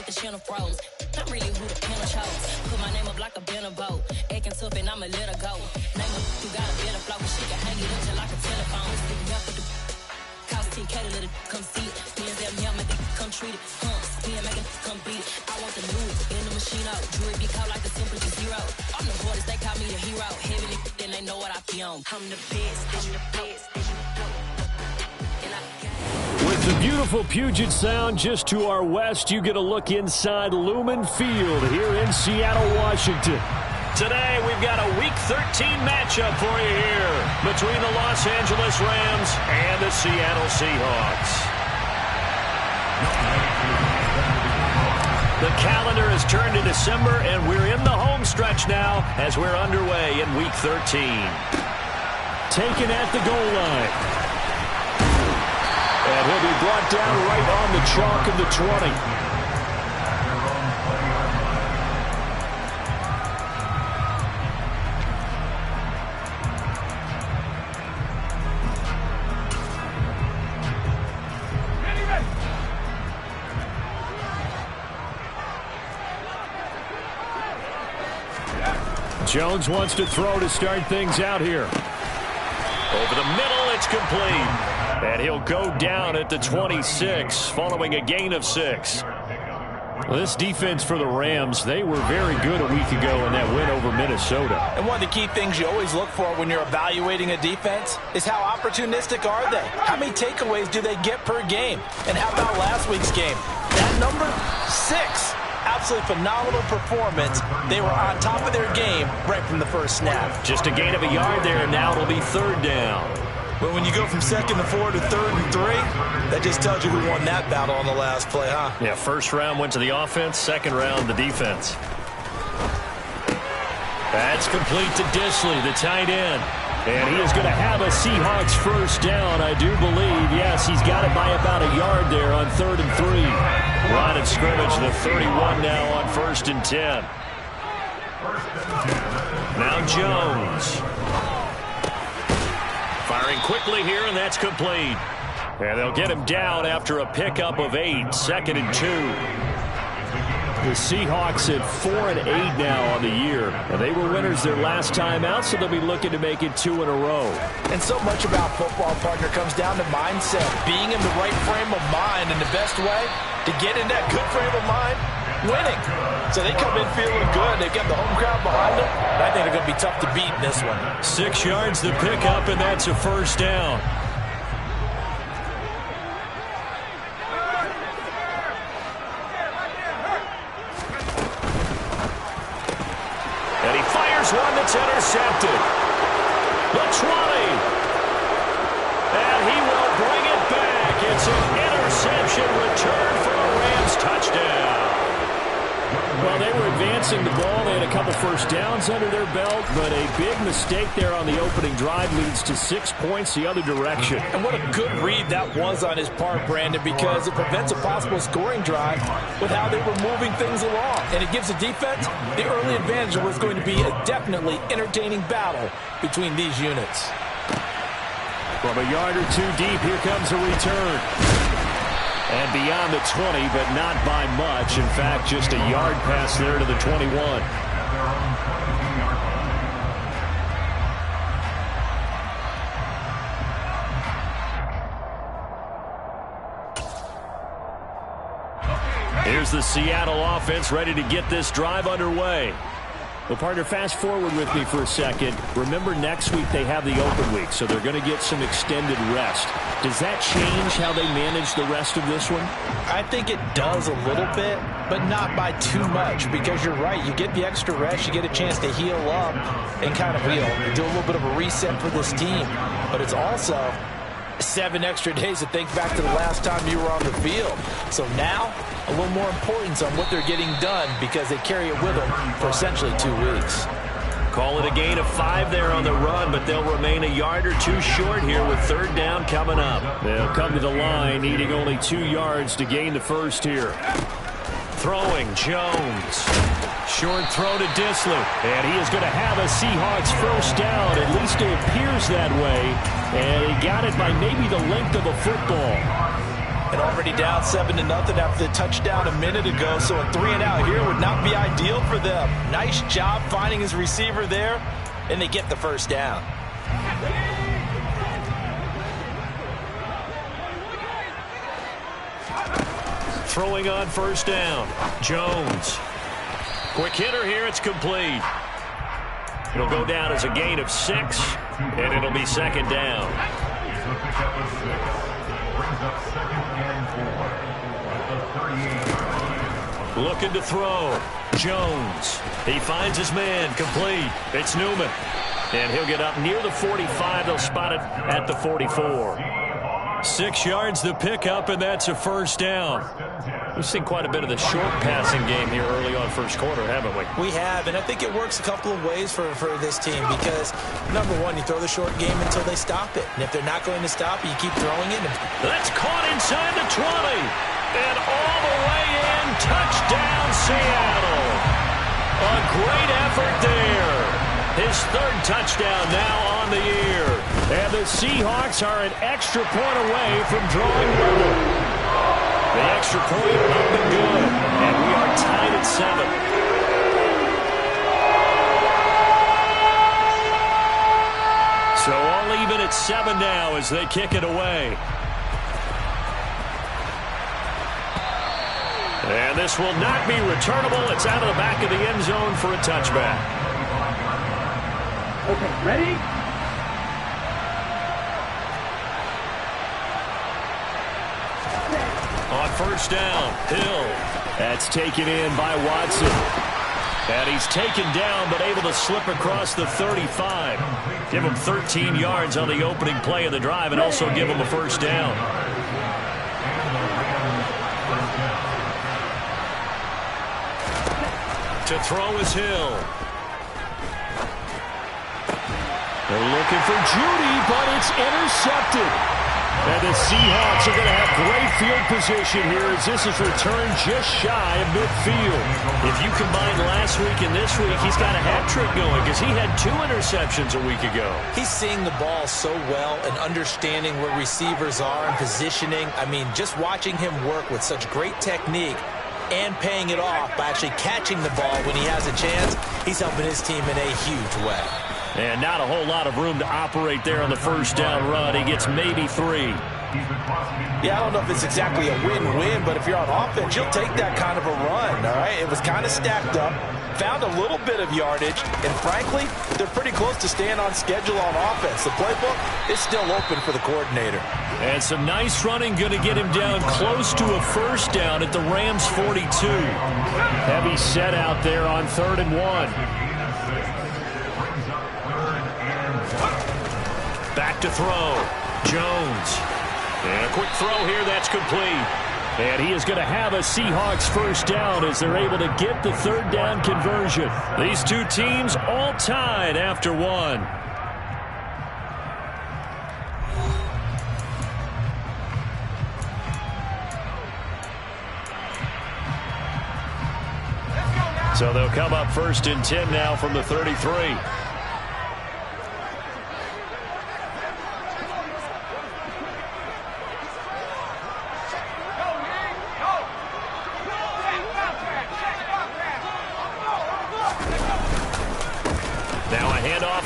make the channel froze. I'm really who the panel chose. Put my name up like a banner boat. Acting tough and I'ma let her go. Name her who got a better flow, but she can hang it up just like a telephone. Speaking up for the cost 10K to let it come see it. Spins them here, make it come treat it. Spin, make it come beat it. I want the new in the machine out. Jewelry be called like the simplest zero. I'm the hardest, they call me the hero. Heavy, then they know what I be on. I'm the best, I'm the best. With the beautiful Puget Sound just to our west, you get a look inside Lumen Field here in Seattle, Washington. Today, we've got a Week 13 matchup for you here between the Los Angeles Rams and the Seattle Seahawks. The calendar has turned to December, and we're in the home stretch now as we're underway in Week 13. Taken at the goal line. And he'll be brought down right on the chalk of the 20. Jones wants to throw to start things out here. Over the middle, it's complete. And he'll go down at the 26 following a gain of 6. This defense for the Rams, they were very good a week ago in that win over Minnesota. And one of the key things you always look for when you're evaluating a defense is how opportunistic are they? How many takeaways do they get per game? And how about last week's game? That number, 6. Absolutely phenomenal performance. They were on top of their game right from the first snap. Just a gain of a yard there, and now it'll be 3rd down. But when you go from 2nd and 4 to 3rd and 3, that just tells you who won that battle on the last play, huh? Yeah, first round went to the offense, 2nd round the defense. That's complete to Disley, the tight end. And he is going to have a Seahawks first down, I do believe. Yes, he's got it by about a yard there on 3rd and 3. Line of scrimmage, the 31 now on 1st and 10. Now Jones. Firing quickly here, and that's complete. And they'll get him down after a pickup of 8, 2nd and 2. The Seahawks at 4 and 8 now on the year. And they were winners their last time out, so they'll be looking to make it 2 in a row. And so much about football, partner, comes down to mindset. Being in the right frame of mind, and the best way to get in that good frame of mind, winning. So they come in feeling good. They've got the home crowd behind them. And I think they're going to be tough to beat in this one. 6 yards the pickup, and that's a first down. And he fires one that's intercepted. The 20. And he will bring it back. It's an interception return for a Rams touchdown. Well, they were advancing the ball. They had a couple first downs under their belt, but a big mistake there on the opening drive leads to 6 points the other direction. And what a good read that was on his part, Brandon, because it prevents a possible scoring drive with how they were moving things along. And it gives the defense the early advantage of what's going to be a definitely entertaining battle between these units. From a yard or 2 deep, here comes a return. And beyond the 20, but not by much. In fact, just a yard pass there to the 21. Here's the Seattle offense ready to get this drive underway. Well, partner, fast forward with me for a second. Remember, next week they have the open week, so they're going to get some extended rest. Does that change how they manage the rest of this one? I think it does a little bit, but not by too much, because you're right. You get the extra rest. You get a chance to heal up and kind of do a little bit of a reset for this team. But it's also 7 extra days to think back to the last time you were on the field. So now, a little more importance on what they're getting done because they carry it with them for essentially 2 weeks. Call it a gain of 5 there on the run, but they'll remain a yard or 2 short here with 3rd down coming up. They'll come to the line, needing only 2 yards to gain the first here. Throwing, Jones. Short throw to Disley. And he is going to have a Seahawks first down. At least it appears that way. And he got it by maybe the length of a football. And already down 7-0 after the touchdown a minute ago, so a 3-and-out here would not be ideal for them. Nice job finding his receiver there, and they get the first down. Throwing on first down, Jones. Quick hitter here, it's complete. It'll go down as a gain of 6, and it'll be second down. Looking to throw, Jones. He finds his man, complete. It's Newman, and he'll get up near the 45. They'll spot it at the 44. 6 yards the pickup, and that's a first down. We've seen quite a bit of the short passing game here early on first quarter, haven't we? We have, and I think it works a couple of ways for this team because, number one, you throw the short game until they stop it. And if they're not going to stop it, you keep throwing it. That's caught inside the 20. And all the way in, touchdown Seattle. A great effort there. His third touchdown now on the year. And the Seahawks are an extra point away from drawing level. The extra point up and good. And we are tied at 7. So all even at 7 now as they kick it away. And this will not be returnable. It's out of the back of the end zone for a touchback. Okay, ready? On first down, Hill. That's taken in by Watson. And he's taken down but able to slip across the 35. Give him 13 yards on the opening play of the drive and also give him a first down. To throw is Hill. They're looking for Judy, but it's intercepted. And the Seahawks are going to have great field position here as this is returned just shy of midfield. If you combine last week and this week, he's got a hat trick going because he had 2 interceptions a week ago. He's seeing the ball so well and understanding where receivers are and positioning. I mean, just watching him work with such great technique and paying it off by actually catching the ball when he has a chance, he's helping his team in a huge way. And not a whole lot of room to operate there on the first down run. He gets maybe 3. Yeah, I don't know if it's exactly a win-win, but if you're on offense, you'll take that kind of a run, all right? It was kind of stacked up, found a little bit of yardage, and frankly, they're pretty close to staying on schedule on offense. The playbook is still open for the coordinator. And some nice running going to get him down close to a first down at the Rams' 42. Heavy set out there on 3rd and 1. Back to throw. Jones. And a quick throw here. That's complete. And he is going to have a Seahawks first down as they're able to get the 3rd down conversion. These two teams all tied after 1. So they'll come up 1st and 10 now from the 33.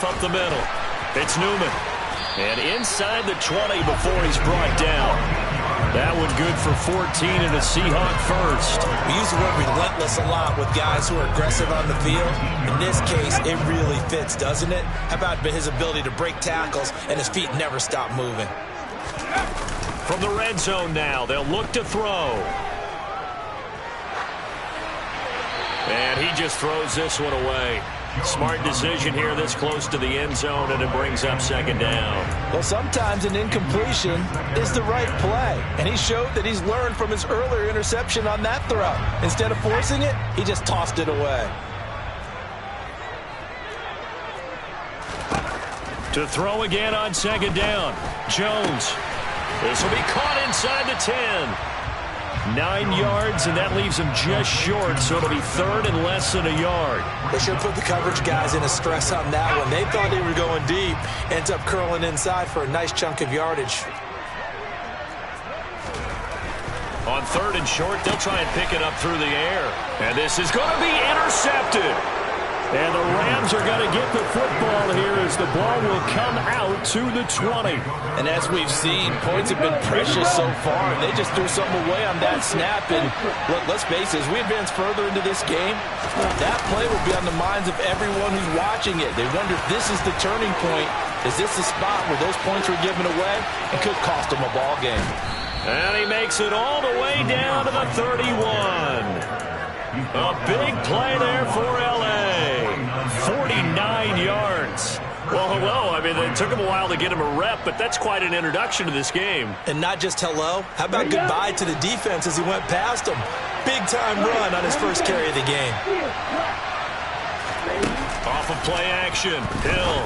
Up the middle. It's Newman. And inside the 20 before he's brought down. That one good for 14 and a Seahawk first. We use the word relentless a lot with guys who are aggressive on the field. In this case, it really fits, doesn't it? How about his ability to break tackles and his feet never stop moving? From the red zone now, they'll look to throw. And he just throws this one away. Smart decision here this close to the end zone, and it brings up 2nd down. Well, sometimes an incompletion is the right play, and he showed that he's learned from his earlier interception on that throw. Instead of forcing it, he just tossed it away. To throw again on 2nd down. Jones. This will be caught inside the 10. 9 yards, and that leaves him just short, so it'll be 3rd and less than a yard. They should put the coverage guys in a stress on that one. They thought they were going deep, ends up curling inside for a nice chunk of yardage. On 3rd and short, they'll try and pick it up through the air. And this is going to be intercepted. And the Rams are going to get the football here as the ball will come out to the 20. And as we've seen, points have been precious so far, and they just threw something away on that snap. And look, let's face it, as we advance further into this game, that play will be on the minds of everyone who's watching it. They wonder if this is the turning point. Is this the spot where those points were given away? It could cost them a ball game. And he makes it all the way down to the 31. A big play there for L.A. 49 yards. Well, hello. I mean, it took him a while to get him a rep, but that's quite an introduction to this game. And not just hello. How about goodbye to the defense as he went past him? Big-time run on his first carry of the game. Off of play action. Hill.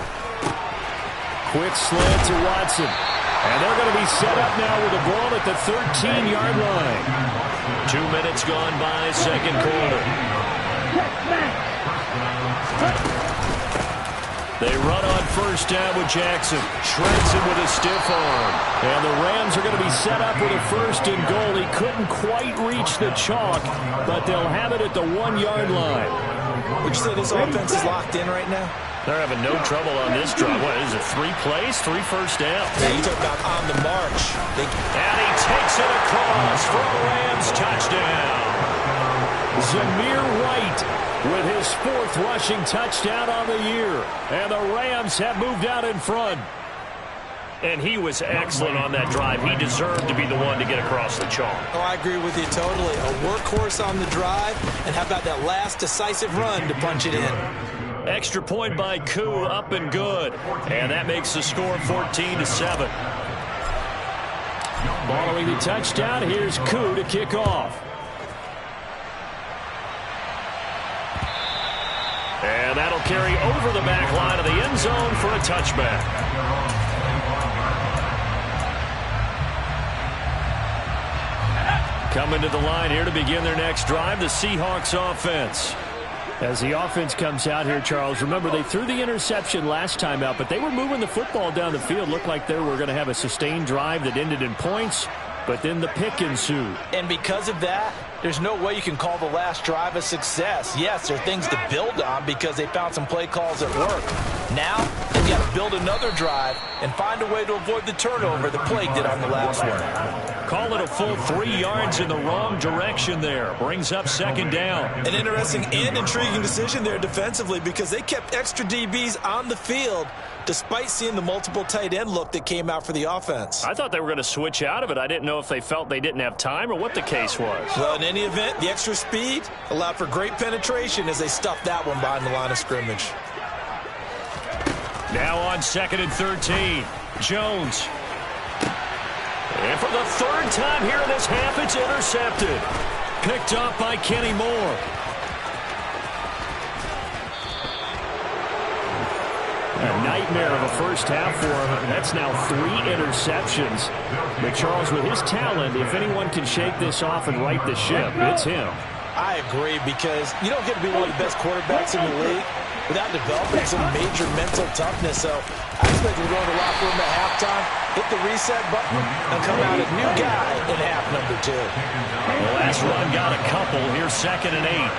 Quick slant to Watson. And they're going to be set up now with the ball at the 13-yard line. 2 minutes gone by, second quarter. They run on first down with Jackson. Shreds him with a stiff arm. And the Rams are going to be set up with a 1st and goal. He couldn't quite reach the chalk, but they'll have it at the 1-yard line. Would you say this offense is locked in right now? They're having no trouble on this drive. What is it, 3 plays, 3 first downs? Yeah, you talk about on the march. And he takes it across for a Rams touchdown. Zamir White with his 4th rushing touchdown on the year. And the Rams have moved out in front. And he was excellent on that drive. He deserved to be the one to get across the chalk. Oh, I agree with you totally. A workhorse on the drive. And how about that last decisive run to punch it in? Extra point by Koo, up and good. And that makes the score 14-7. Following the touchdown, here's Koo to kick off. And that'll carry over the back line of the end zone for a touchback. Coming to the line here to begin their next drive, the Seahawks offense. As the offense comes out here, Charles, remember they threw the interception last time out, but they were moving the football down the field. Looked like they were going to have a sustained drive that ended in points, but then the pick ensued. And because of that, there's no way you can call the last drive a success. Yes, there are things to build on because they found some play calls at work. Now, they've got to build another drive and find a way to avoid the turnover the Plague did on the last one. Call it a full 3 yards in the wrong direction there. Brings up 2nd down. An interesting and intriguing decision there defensively because they kept extra DBs on the field despite seeing the multiple tight end look that came out for the offense. I thought they were going to switch out of it. I didn't know if they felt they didn't have time or what the case was. Well, in any event, the extra speed allowed for great penetration as they stuffed that one behind the line of scrimmage. Now on 2nd and 13, Jones. And for the 3rd time here in this half, it's intercepted. Picked up by Kenny Moore. A nightmare of a first half for him. That's now 3 interceptions. But Charles, with his talent, if anyone can shake this off and right the ship, it's him. I agree because you don't get to be one of the best quarterbacks in the league without developing some major mental toughness. So I expect him to go in the locker room at halftime, hit the reset button, and come out a new guy in half number 2. The last run got a couple. Here's 2nd and 8.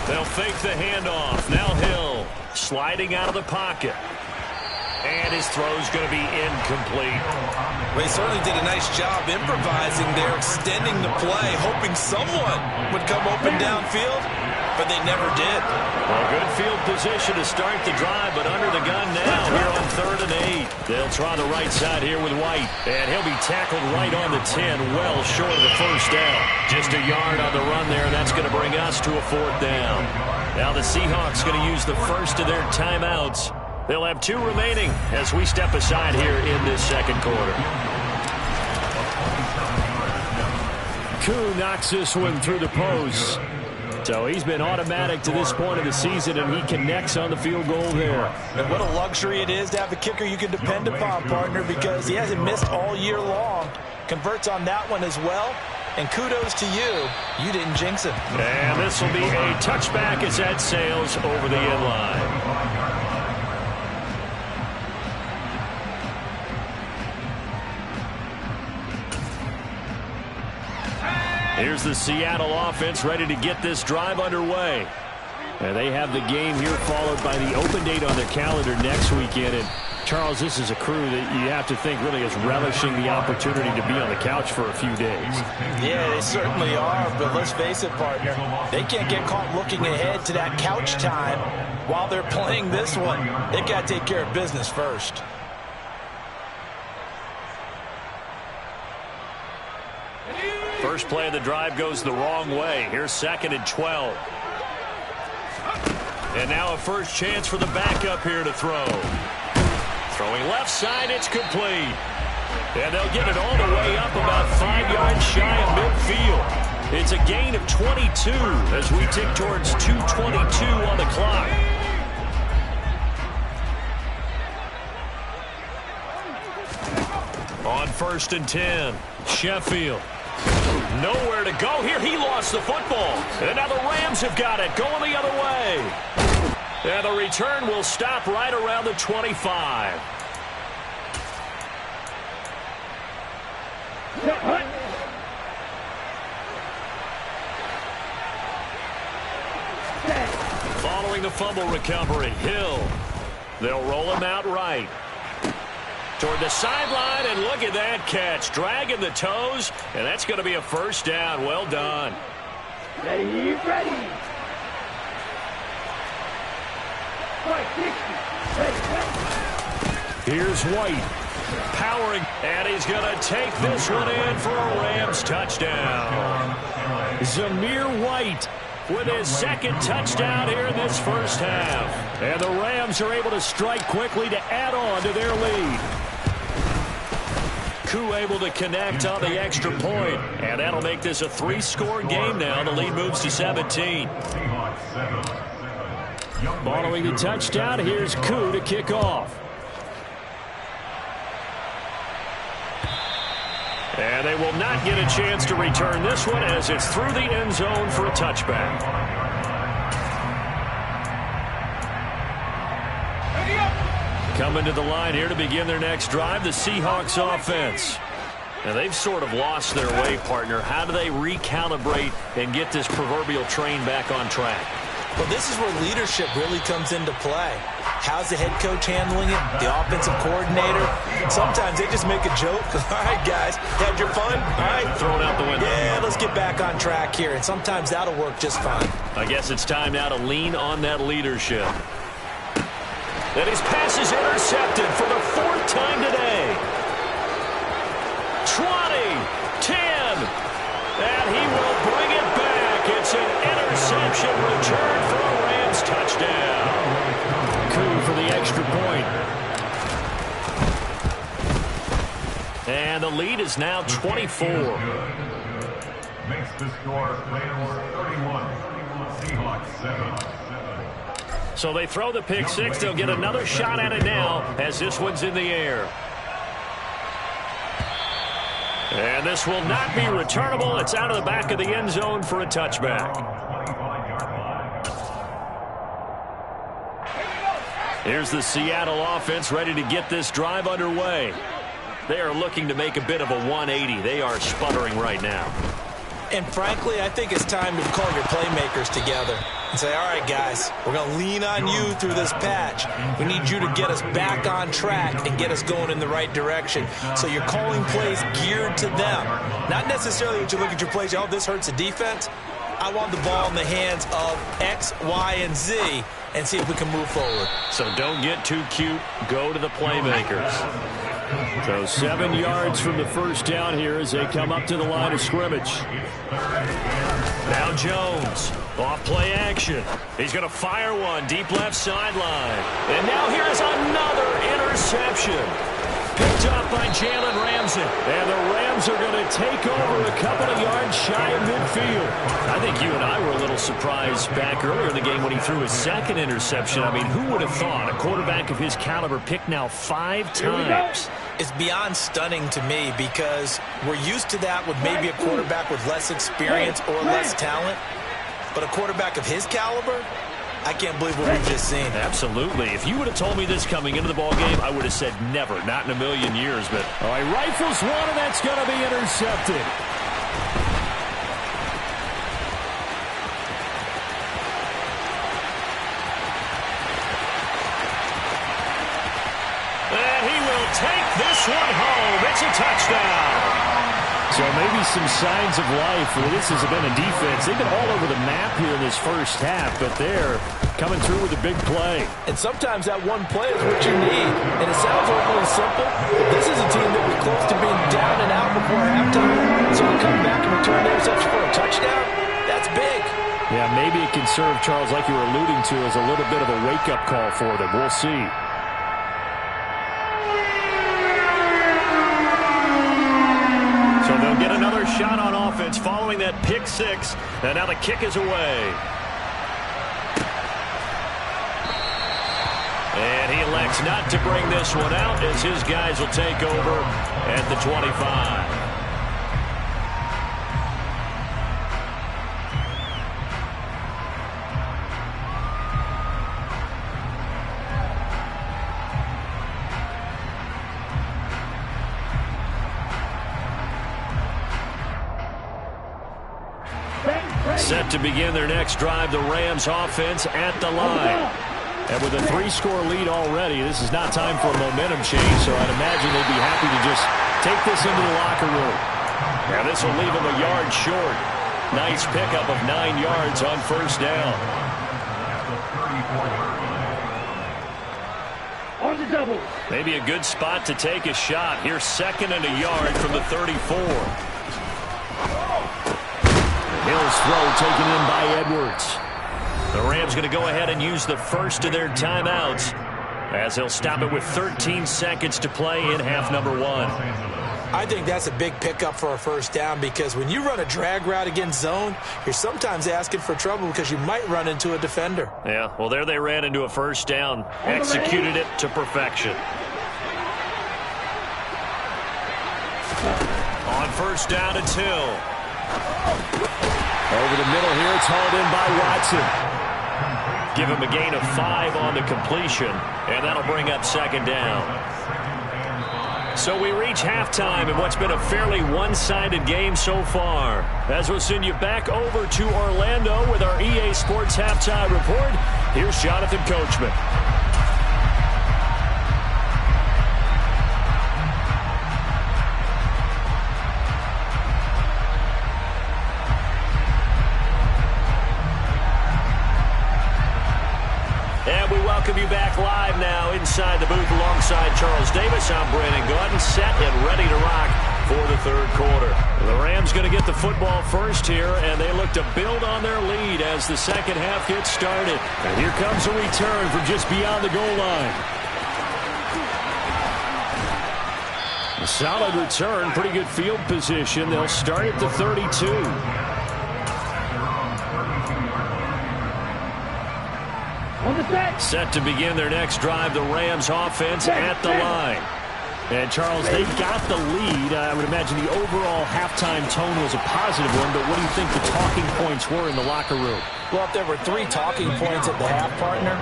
They'll fake the handoff. Now Hill sliding out of the pocket. And his throw's going to be incomplete. Well, he certainly did a nice job improvising there, extending the play, hoping someone would come open downfield, but they never did. Well, good field position to start the drive, but under the gun now here on 3rd and 8. They'll try the right side here with White, and he'll be tackled right on the 10, well short of the 1st down. Just a yard on the run there, and that's going to bring us to a 4th down. Now the Seahawks going to use the first of their timeouts. They'll have 2 remaining as we step aside here in this 2nd quarter. Koo knocks this one through the post. So he's been automatic to this point of the season, and he connects on the field goal there. And what a luxury it is to have a kicker you can depend upon, partner, because he hasn't missed all year long. Converts on that one as well. And kudos to you. You didn't jinx him. And this will be a touchback as that sails over the end line. Here's the Seattle offense ready to get this drive underway. And they have the game here followed by the open date on their calendar next weekend. And Charles, this is a crew that you have to think really is relishing the opportunity to be on the couch for a few days. Yeah, they certainly are, but let's face it, partner, they can't get caught looking ahead to that couch time while they're playing this one. They've got to take care of business first. First play of the drive goes the wrong way. Here's 2nd and 12. And now a first chance for the backup here to throw. Throwing left side, it's complete. And they'll get it all the way up about 5 yards shy of midfield. It's a gain of 22 as we tick towards 2:22 on the clock. On 1st and 10, Sheffield. Nowhere to go here. He lost the football. And now the Rams have got it, going the other way. And the return will stop right around the 25. Following the fumble recovery, Hill. They'll roll him out right. Toward the sideline, and look at that catch. Dragging the toes, and that's going to be a first down. Well done. Ready. Here's White. Powering, and he's going to take this one in for a Rams touchdown. Zamir White with his 2nd touchdown here in this first half. And the Rams are able to strike quickly to add on to their lead. Koo able to connect on the extra point, and that'll make this a 3-score game now. The lead moves to 17. Following the touchdown, here's Koo to kick off. And they will not get a chance to return this one as it's through the end zone for a touchback. Coming to the line here to begin their next drive, the Seahawks offense. Now they've sort of lost their way, partner. How do they recalibrate and get this proverbial train back on track? Well, this is where leadership really comes into play. How's the head coach handling it? The offensive coordinator? Sometimes they just make a joke. All right, guys, had your fun? All right. Throw it out the window. Yeah, let's get back on track here. And sometimes that'll work just fine. I guess it's time now to lean on that leadership. And his pass is intercepted for the 4th time today. 20, 10, and he will bring it back. It's an interception return for a Rams touchdown. Koo for the extra point. And the lead is now 24. Makes the score 31. Seahawks 7. So they throw the pick six. They'll get another shot at it now as this one's in the air. And this will not be returnable. It's out of the back of the end zone for a touchback. Here's the Seattle offense ready to get this drive underway. They are looking to make a bit of a 180. They are sputtering right now. And frankly, I think it's time to call your playmakers together and say, all right, guys, we're going to lean on you through this patch. We need you to get us back on track and get us going in the right direction. So you're calling plays geared to them. Not necessarily that you look at your plays, oh, this hurts the defense. I want the ball in the hands of X, Y, and Z and see if we can move forward. So don't get too cute. Go to the playmakers. So 7 yards from the first down here as they come up to the line of scrimmage. Now Jones, off play action. He's going to fire one deep left sideline. And now here is another interception. Picked up by Jalen Ramsey. And the Rams are going to take over a couple of yards shy of midfield. I think you and I were a little surprised back earlier in the game when he threw his second interception. I mean, who would have thought a quarterback of his caliber picked now 5 times? It's beyond stunning to me because we're used to that with maybe a quarterback with less experience or less talent. But a quarterback of his caliber, I can't believe what we've just seen. Absolutely. If you would have told me this coming into the ball game, I would have said never, not in a million years. But all right, rifles one, and that's going to be intercepted. home. It's a touchdown. So maybe some signs of life. Well, this has been a defense. They've been all over the map here in this first half, but they're coming through with a big play. And sometimes that one play is what you need. And it sounds overly simple, but this is a team that was close to being down and out before halftime. So to come back and return the interception for a touchdown, that's big. Yeah, maybe it can serve, Charles, like you were alluding to, as a little bit of a wake-up call for them. We'll see. So they'll get another shot on offense following that pick six. And now the kick is away. And he elects not to bring this one out as his guys will take over at the 25. Set to begin their next drive, the Rams offense at the line. And with a 3-score lead already, this is not time for a momentum change, so I'd imagine they'd be happy to just take this into the locker room. Now this will leave them a yard short. Nice pickup of 9 yards on first down. On the double. Maybe a good spot to take a shot. Here's 2nd and a yard from the 34. Hill's throw taken in by Edwards. The Rams going to go ahead and use the first of their timeouts as they'll stop it with 13 seconds to play in half number 1. I think that's a big pickup for a first down because when you run a drag route against zone, you're sometimes asking for trouble because you might run into a defender. Yeah, well, there they ran into a first down. Executed it to perfection. On first down, it's Hill. Over the middle here, it's hauled in by Watson. Give him a gain of 5 on the completion, and that'll bring up 2nd down. So we reach halftime in what's been a fairly one-sided game so far. As we'll send you back over to Orlando with our EA Sports Halftime Report, here's Jonathan Coachman. Welcome you back live now inside the booth alongside Charles Davis. I'm Brandon Gordon, set and ready to rock for the third quarter. The Rams going to get the football first here, and they look to build on their lead as the second half gets started. And here comes a return from just beyond the goal line. A solid return, pretty good field position. They'll start at the 32. Set to begin their next drive, the Rams offense at the line. And, Charles, they've got the lead. I would imagine the overall halftime tone was a positive one, but what do you think the talking points were in the locker room? Well, if there were 3 talking points at the half, partner,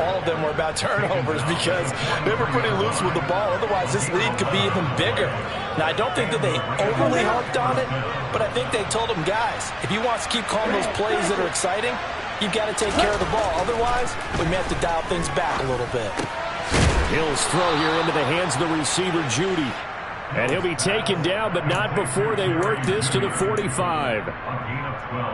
all of them were about turnovers because they were pretty loose with the ball. Otherwise, this lead could be even bigger. Now, I don't think that they overly harped on it, but I think they told them, guys, if you want to keep calling those plays that are exciting, you've got to take care of the ball. Otherwise, we may have to dial things back a little bit. Hill's throw here into the hands of the receiver, Judy. And he'll be taken down, but not before they work this to the 45.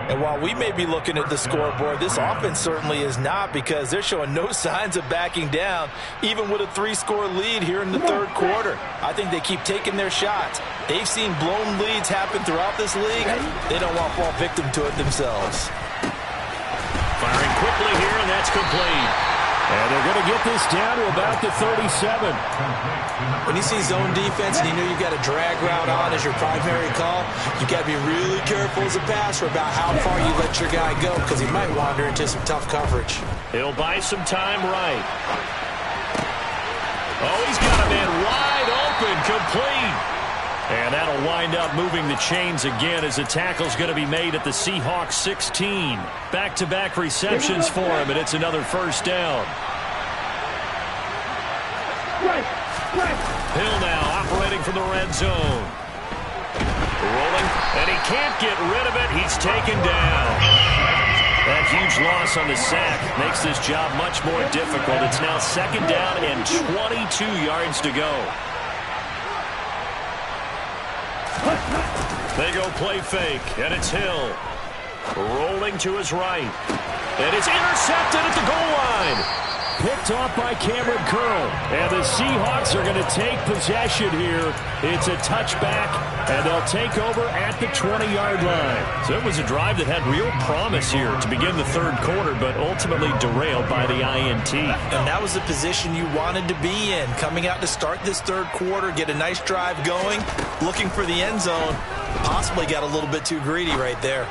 And while we may be looking at the scoreboard, this offense certainly is not because they're showing no signs of backing down, even with a 3-score lead here in the third quarter. I think they keep taking their shots. They've seen blown leads happen throughout this league. They don't want to fall victim to it themselves. Firing quickly here, and that's complete. And they're going to get this down to about the 37. When you see zone defense and you know you've got a drag route on as your primary call, you've got to be really careful as a passer about how far you let your guy go because he might wander into some tough coverage. He'll buy some time right. Oh, he's got a man wide open, complete. And that'll wind up moving the chains again as the tackle's going to be made at the Seahawks 16. Back-to-back receptions for him, and it's another first down. Hill now operating from the red zone. Rolling, and he can't get rid of it. He's taken down. That huge loss on the sack makes this job much more difficult. It's now 2nd down and 22 yards to go. They go play fake, and it's Hill. Rolling to his right. And it's intercepted at the goal line. Picked off by Cameron Curl. And the Seahawks are going to take possession here. It's a touchback, and they'll take over at the 20-yard line. So it was a drive that had real promise here to begin the third quarter, but ultimately derailed by the INT. And that was the position you wanted to be in. Coming out to start this third quarter, get a nice drive going, looking for the end zone. Possibly got a little bit too greedy right there.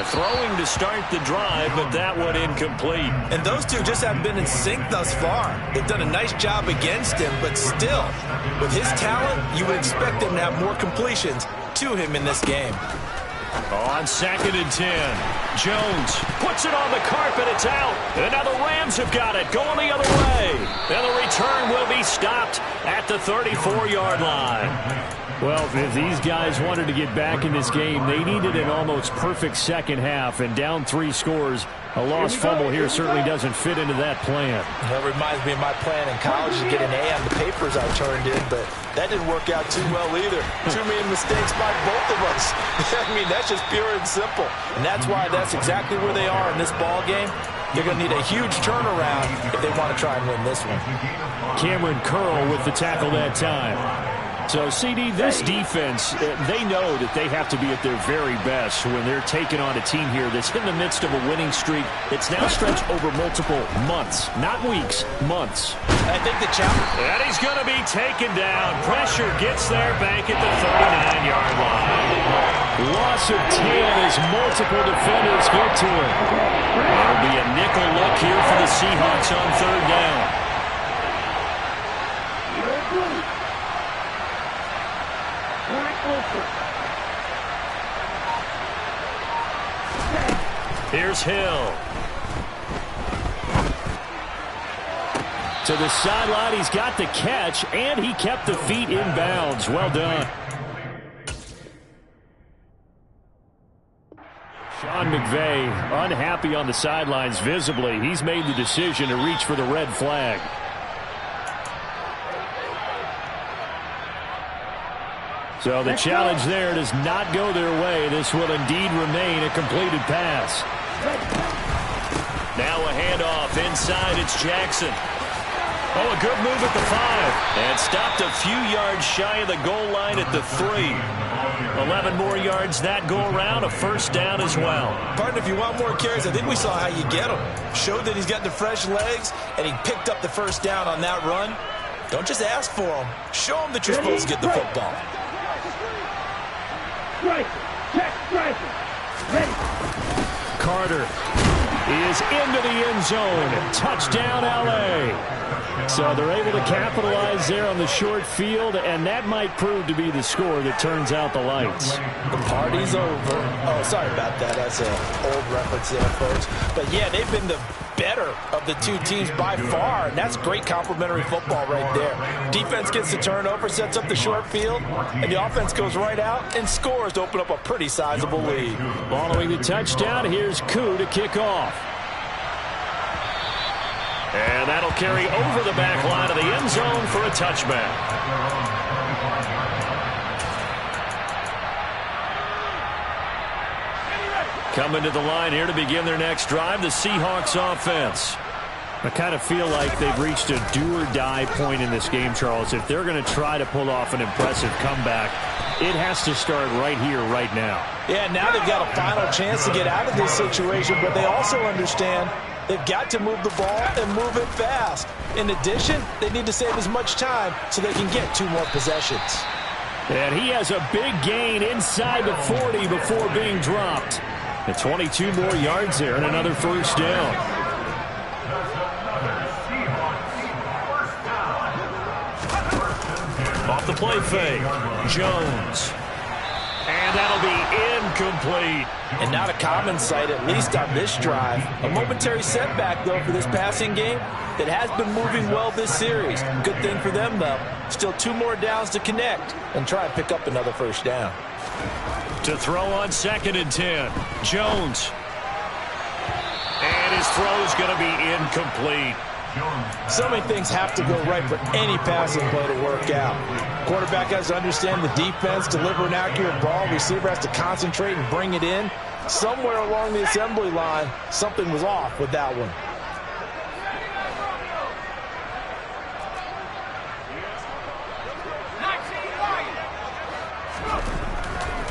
Throwing to start the drive, but that one incomplete. And those two just haven't been in sync thus far. They've done a nice job against him, but still, with his talent, you would expect him to have more completions to him in this game. On 2nd and 10, Jones puts it on the carpet. It's out. And now the Rams have got it, going the other way. And the return will be stopped at the 34-yard line. Well, if these guys wanted to get back in this game, they needed an almost perfect second half, and down 3 scores. A lost fumble here certainly doesn't fit into that plan. That reminds me of my plan in college to get an A on the papers I turned in, but that didn't work out too well either. Too many mistakes by both of us. I mean, that's just pure and simple. And that's why that's exactly where they are in this ball game. They're going to need a huge turnaround if they want to try and win this one. Cameron Curl with the tackle that time. So, CD, this defense, they know that they have to be at their very best when they're taking on a team here that's in the midst of a winning streak. It's now stretched over multiple months, not weeks, months. I think the challenge... And he's going to be taken down. Pressure gets there back at the 39-yard line. Loss of 10 as multiple defenders get to it. It'll be a nickel look here for the Seahawks on 3rd down. Here's Hill. To the sideline, he's got the catch, and he kept the feet in bounds. Well done. Sean McVay unhappy on the sidelines visibly. He's made the decision to reach for the red flag. So the challenge there does not go their way. This will indeed remain a completed pass. Now a handoff inside. It's Jackson. Oh, a good move at the 5. And stopped a few yards shy of the goal line at the 3. 11 more yards that go around. A first down as well. Partner, if you want more carries, I think we saw how you get them. Showed that he's got the fresh legs, and he picked up the first down on that run. Don't just ask for them. Show them that you're supposed to get the football. Carter is into the end zone. Touchdown, L.A. So they're able to capitalize there on the short field, and that might prove to be the score that turns out the lights. The party's over. Oh, sorry about that. That's an old reference there, folks. But, yeah, they've been the better of the two teams by far, and that's great complementary football right there. Defense gets the turnover, sets up the short field, and the offense goes right out and scores to open up a pretty sizable lead. Following the touchdown, here's Koo to kick off. And that'll carry over the back line of the end zone for a touchback. Coming to the line here to begin their next drive, the Seahawks offense. I kind of feel like they've reached a do-or-die point in this game, Charles. If they're going to try to pull off an impressive comeback, it has to start right here, right now. Yeah, now they've got a final chance to get out of this situation, but they also understand they've got to move the ball and move it fast. In addition, they need to save as much time so they can get 2 more possessions. And he has a big gain inside the 40 before being dropped. And 22 more yards there and another first down. Off the play fake, Jones. And that'll be incomplete. And not a common sight, at least on this drive. A momentary setback, though, for this passing game that has been moving well this series. Good thing for them, though. Still 2 more downs to connect and try and pick up another first down. To throw on 2nd and 10, Jones. And his throw is going to be incomplete. So many things have to go right for any passing play to work out. Quarterback has to understand the defense, deliver an accurate ball. Receiver has to concentrate and bring it in. Somewhere along the assembly line, something was off with that one.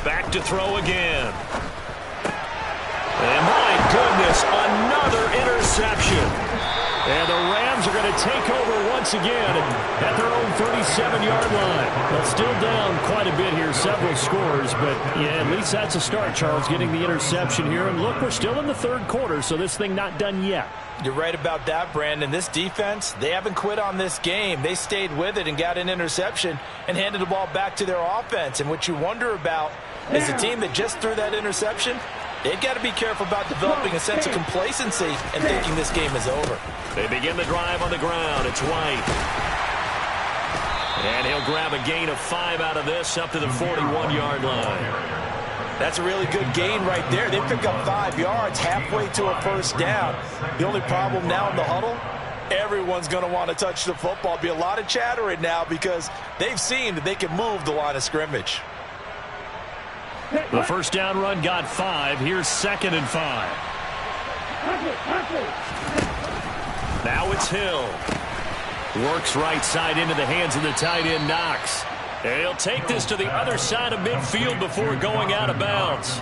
Back to throw again. And my goodness, another interception. And the Rams are going to take over once again at their own 37-yard line. Well, still down quite a bit here, several scores, but yeah, at least that's a start, Charles, getting the interception here. And look, we're still in the third quarter, so this thing not done yet. You're right about that, Brandon. This defense, they haven't quit on this game. They stayed with it and got an interception and handed the ball back to their offense. And what you wonder about is the team that just threw that interception, they've got to be careful about developing a sense of complacency and thinking this game is over. They begin the drive on the ground. It's White. And he'll grab a gain of 5 out of this up to the 41-yard line. That's a really good gain right there. They pick up 5 yards halfway to a first down. The only problem now in the huddle, everyone's going to want to touch the football. Be a lot of chatter right now because they've seen that they can move the line of scrimmage. The first down run got 5. Here's 2nd and 5. Now it's Hill. Works right side into the hands of the tight end, Knox. And he'll take this to the other side of midfield before going out of bounds.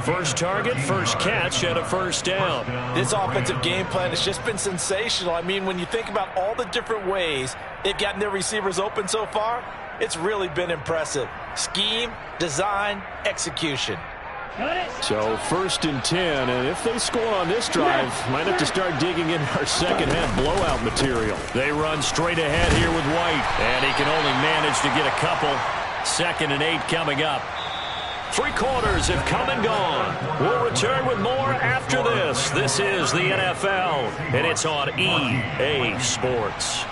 First target, first catch, and a first down. This offensive game plan has just been sensational. I mean, when you think about all the different ways they've gotten their receivers open so far, it's really been impressive. Scheme, design, execution. So 1st and 10, and if they score on this drive, might have to start digging in our second half blowout material. They run straight ahead here with White, and he can only manage to get a couple. 2nd and 8 coming up. 3 quarters have come and gone. We'll return with more after this. This is the NFL, and it's on EA Sports.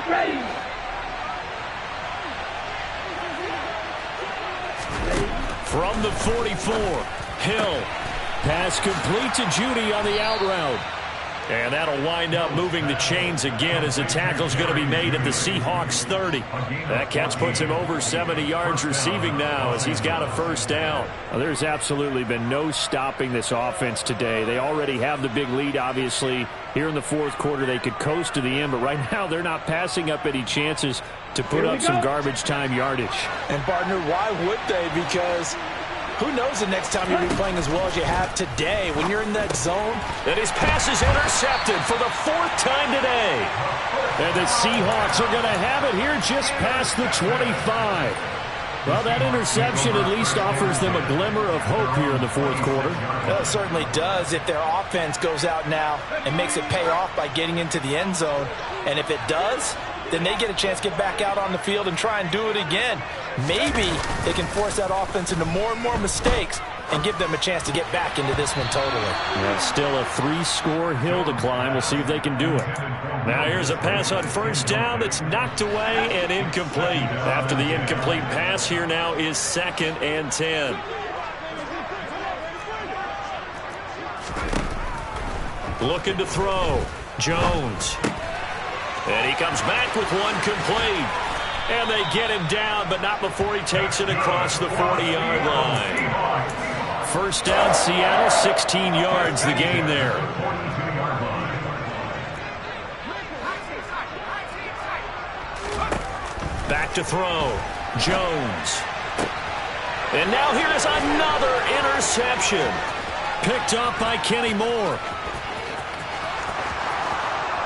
Ready. From the 44, Hill. Pass complete to Judy on the out route. And that'll wind up moving the chains again as the tackle's going to be made at the Seahawks 30. That catch puts him over 70 yards receiving now as he's got a first down. Well, there's absolutely been no stopping this offense today. They already have the big lead, obviously. Here in the fourth quarter, they could coast to the end, but right now they're not passing up any chances to put up some garbage time yardage. And, partner, why would they? Because who knows the next time you'll be playing as well as you have today when you're in that zone. And his pass is intercepted for the 4th time today. And the Seahawks are going to have it here just past the 25. Well, that interception at least offers them a glimmer of hope here in the fourth quarter. Well, it certainly does if their offense goes out now and makes it pay off by getting into the end zone. And if it does, then they get a chance to get back out on the field and try and do it again. Maybe they can force that offense into more and more mistakes and give them a chance to get back into this one totally. Yeah, still a 3-score hill to climb. We'll see if they can do it. Now here's a pass on first down that's knocked away and incomplete. After the incomplete pass, here now is 2nd and 10. Looking to throw. Jones. And he comes back with one complete. And they get him down, but not before he takes it across the 40-yard line. First down, Seattle, 16 yards, the gain there. Back to throw. Jones. And now here is another interception. Picked up by Kenny Moore.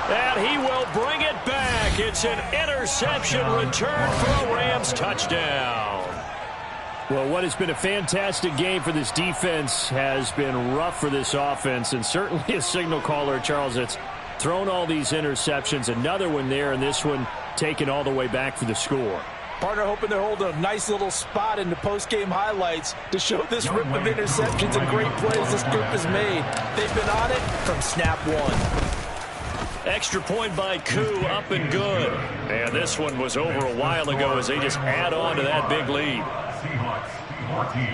And he will bring it back. It's an interception return for a Rams touchdown. Well, what has been a fantastic game for this defense has been rough for this offense, and certainly a signal caller, Charles, that's thrown all these interceptions. Another one there, and this one taken all the way back for the score. Partner hoping they're holding a nice little spot in the post-game highlights to show this rip of interceptions and great plays this group has made. They've been on it from snap one. Extra point by Koo, up and good. And this one was over a while ago as they just add on to that big lead. Seahawks 14.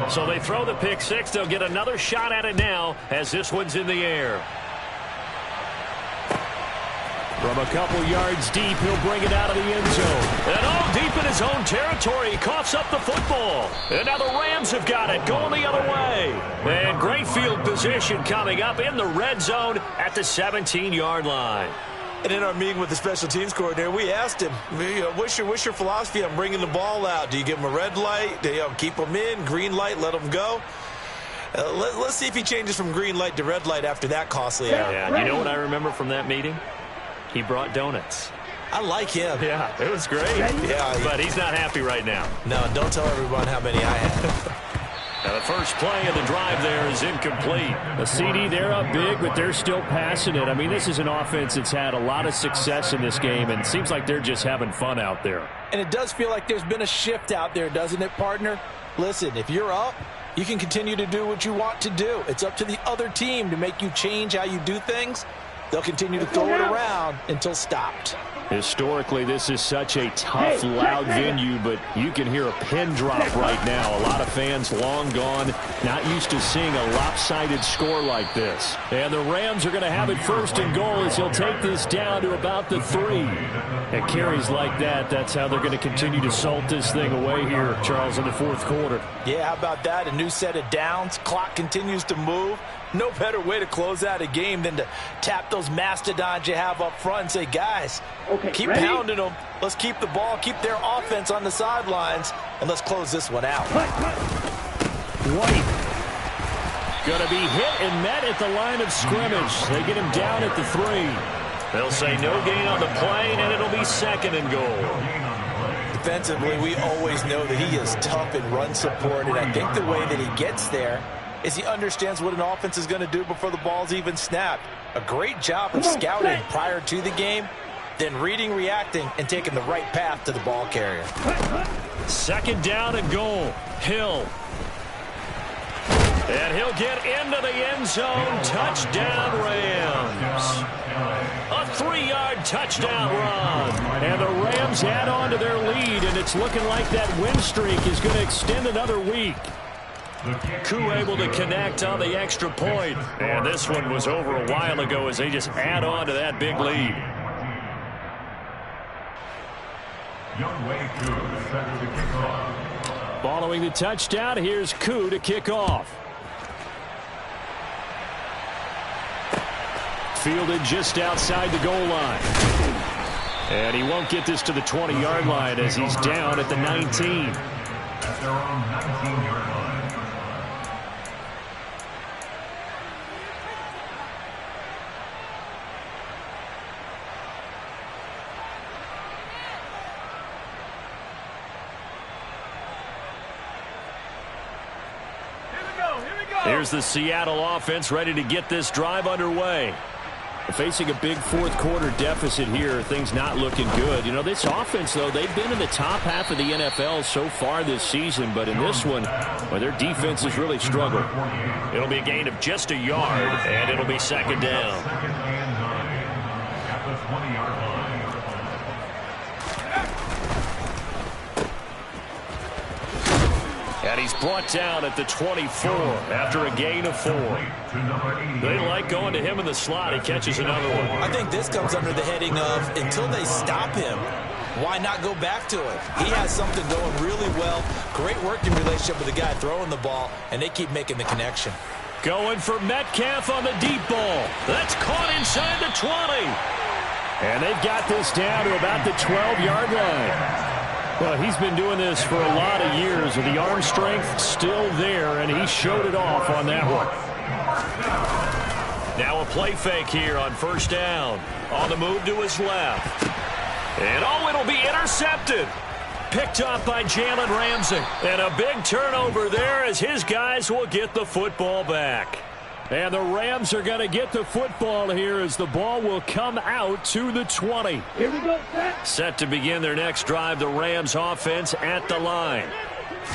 So they throw the pick six. They'll get another shot at it now as this one's in the air. From a couple yards deep, he'll bring it out of the end zone. And all deep in his own territory, he coughs up the football. And now the Rams have got it, going the other way. And great field position coming up in the red zone at the 17-yard line. And in our meeting with the special teams coordinator, we asked him, what's your philosophy on bringing the ball out? Do you give him a red light? Do you keep them in? Green light, let them go? Let's see if he changes from green light to red light after that costly error. Yeah, you know what I remember from that meeting? He brought donuts. I like him. Yeah, it was great. Yeah, but he's not happy right now. No, don't tell everyone how many I have. Now the first play of the drive there is incomplete. The CD, they're up big, but they're still passing it. I mean, this is an offense that's had a lot of success in this game, and it seems like they're just having fun out there. And it does feel like there's been a shift out there, doesn't it, partner? Listen, if you're up, you can continue to do what you want to do. It's up to the other team to make you change how you do things. They'll continue to throw it around until stopped. Historically, this is such a tough, loud venue, but you can hear a pin drop right now. A lot of fans long gone, not used to seeing a lopsided score like this. And the Rams are going to have it first and goal as he'll take this down to about the 3. And carries like that, that's how they're going to continue to salt this thing away here, Charles, in the fourth quarter. Yeah, how about that? A new set of downs. Clock continues to move. No better way to close out a game than to tap those mastodons you have up front and say, guys, keep pounding them. Let's keep the ball, keep their offense on the sidelines, and let's close this one out. White going to be hit and met at the line of scrimmage. They get him down at the 3. They'll say no gain on the play, and it'll be second and goal. Defensively, we always know that he is tough in run support, and I think the way that he gets there is he understands what an offense is going to do before the ball's even snapped. A great job of scouting prior to the game, then reading, reacting, and taking the right path to the ball carrier. Second down and goal. Hill. And he'll get into the end zone. Touchdown, Rams. A 3-yard touchdown run. And the Rams add on to their lead, and it's looking like that win streak is going to extend another week. Koo able to connect on the extra point. And this one was over a while ago as they just add on to that big lead. Following the touchdown, here's Koo to kick off. Fielded just outside the goal line. And he won't get this to the 20-yard line as he's down at the 19. At their own 19-yard line. Here's the Seattle offense ready to get this drive underway. Facing a big fourth quarter deficit here, things not looking good. You know, this offense, though, they've been in the top half of the NFL so far this season, but in this one, well, their defense has really struggled. It'll be a gain of just a yard, and it'll be second down. Second and 9 at the 20-yard line. And he's brought down at the 24 after a gain of 4. They like going to him in the slot. He catches another one. I think this comes under the heading of until they stop him, why not go back to it? He has something going really well. Great working relationship with the guy throwing the ball, and they keep making the connection. Going for Metcalf on the deep ball. That's caught inside the 20. And they've got this down to about the 12-yard line. Well, he's been doing this for a lot of years, with the arm strength still there, and he showed it off on that one. Now a play fake here on first down. On the move to his left. And oh, it'll be intercepted. Picked up by Jalen Ramsey. And a big turnover there as his guys will get the football back. And the Rams are going to get the football here as the ball will come out to the 20. Here we go, set to begin their next drive, the Rams offense at the line.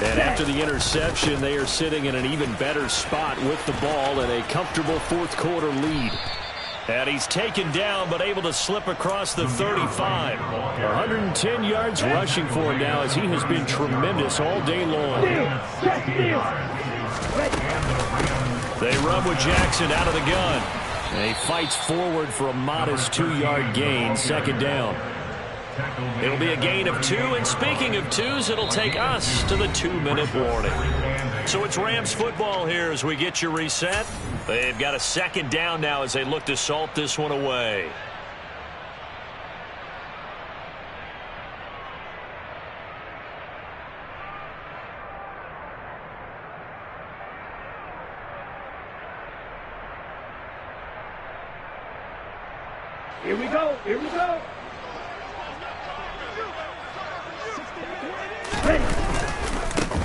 And after the interception, they are sitting in an even better spot with the ball and a comfortable fourth quarter lead. And he's taken down but able to slip across the 35. 110 yards rushing for him now as he has been tremendous all day long. They run with Jackson out of the gun. And he fights forward for a modest 2-yard gain, second down. It'll be a gain of 2, and speaking of 2s, it'll take us to the 2-minute warning. So it's Rams football here as we get you reset. They've got a second down now as they look to salt this one away. Here we go. Here we go.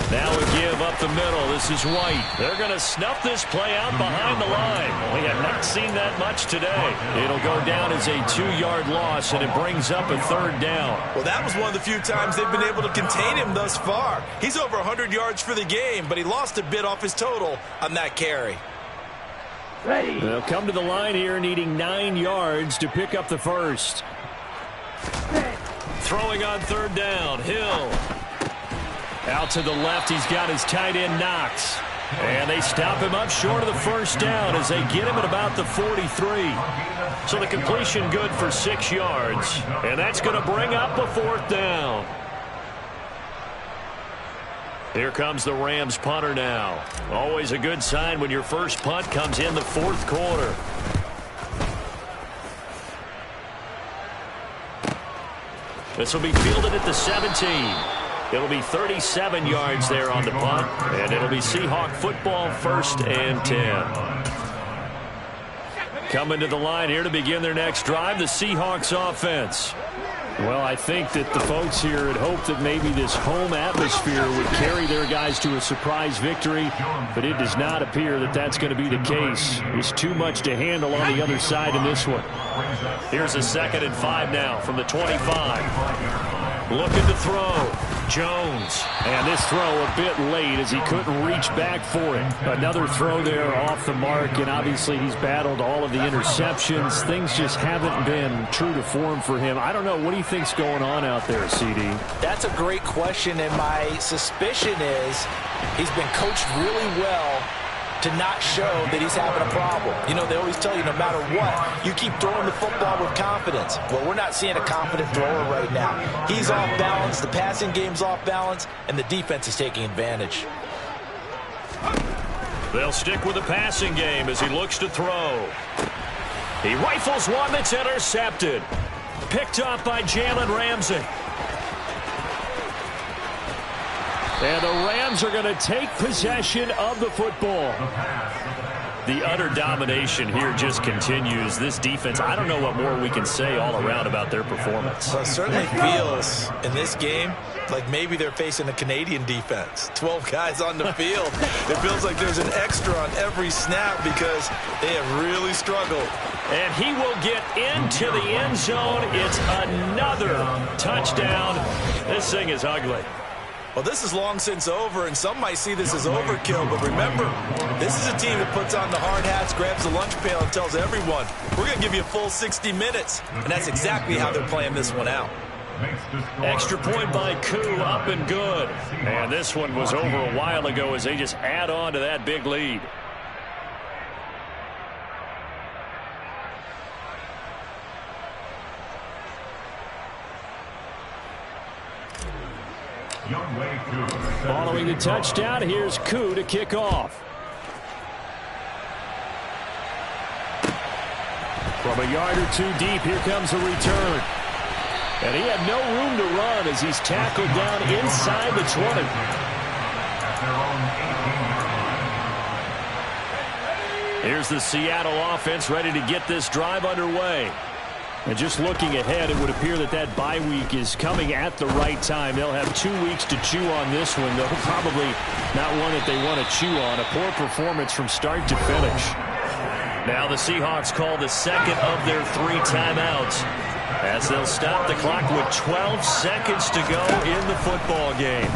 Now a give up the middle. This is White. They're going to snuff this play out behind the line. We have not seen that much today. It'll go down as a 2-yard loss, and it brings up a third down. Well, that was one of the few times they've been able to contain him thus far. He's over 100 yards for the game, but he lost a bit off his total on that carry. Ready. They'll come to the line here needing 9 yards to pick up the first. Throwing on third down, Hill. Out to the left, he's got his tight end Knox. And they stop him up short of the first down as they get him at about the 43. So the completion good for 6 yards. And that's going to bring up a fourth down. Here comes the Rams punter now. Always a good sign when your first punt comes in the fourth quarter. This will be fielded at the 17. It'll be 37 yards there on the punt, and it'll be Seahawk football, 1st and 10. Coming to the line here to begin their next drive, the Seahawks offense. Well, I think that the folks here had hoped that maybe this home atmosphere would carry their guys to a surprise victory, but it does not appear that that's going to be the case. There's too much to handle on the other side in this one. Here's a 2nd and 5 now from the 25. Looking to throw. Jones. And this throw a bit late as he couldn't reach back for it. Another throw there off the mark, and obviously he's battled all of the interceptions. Things just haven't been true to form for him. I don't know. What do you think's going on out there, CD? That's a great question, and my suspicion is he's been coached really well to not show that he's having a problem. You know, they always tell you no matter what, you keep throwing the football with confidence. Well, we're not seeing a confident thrower right now. He's off balance, the passing game's off balance, and the defense is taking advantage. They'll stick with the passing game as he looks to throw. He rifles one that's intercepted. Picked off by Jalen Ramsey. And the Rams are going to take possession of the football. The utter domination here just continues. This defense, I don't know what more we can say all around about their performance. Well, it certainly feels in this game like maybe they're facing a Canadian defense. 12 guys on the field. It feels like there's an extra on every snap because they have really struggled. And he will get into the end zone. It's another touchdown. This thing is ugly. Well, this is long since over, and some might see this as overkill, but remember, this is a team that puts on the hard hats, grabs the lunch pail, and tells everyone, we're going to give you a full 60 minutes. And that's exactly how they're playing this one out. Extra point by Koo, up and good. And this one was over a while ago as they just add on to that big lead. Following the touchdown, here's Koo to kick off. From a yard or two deep, here comes a return. And he had no room to run as he's tackled down inside the 20. Here's the Seattle offense ready to get this drive underway. And just looking ahead, it would appear that that bye week is coming at the right time. They'll have 2 weeks to chew on this one, though probably not one that they want to chew on. A poor performance from start to finish. Now the Seahawks call the second of their 3 timeouts as they'll stop the clock with 12 seconds to go in the football game.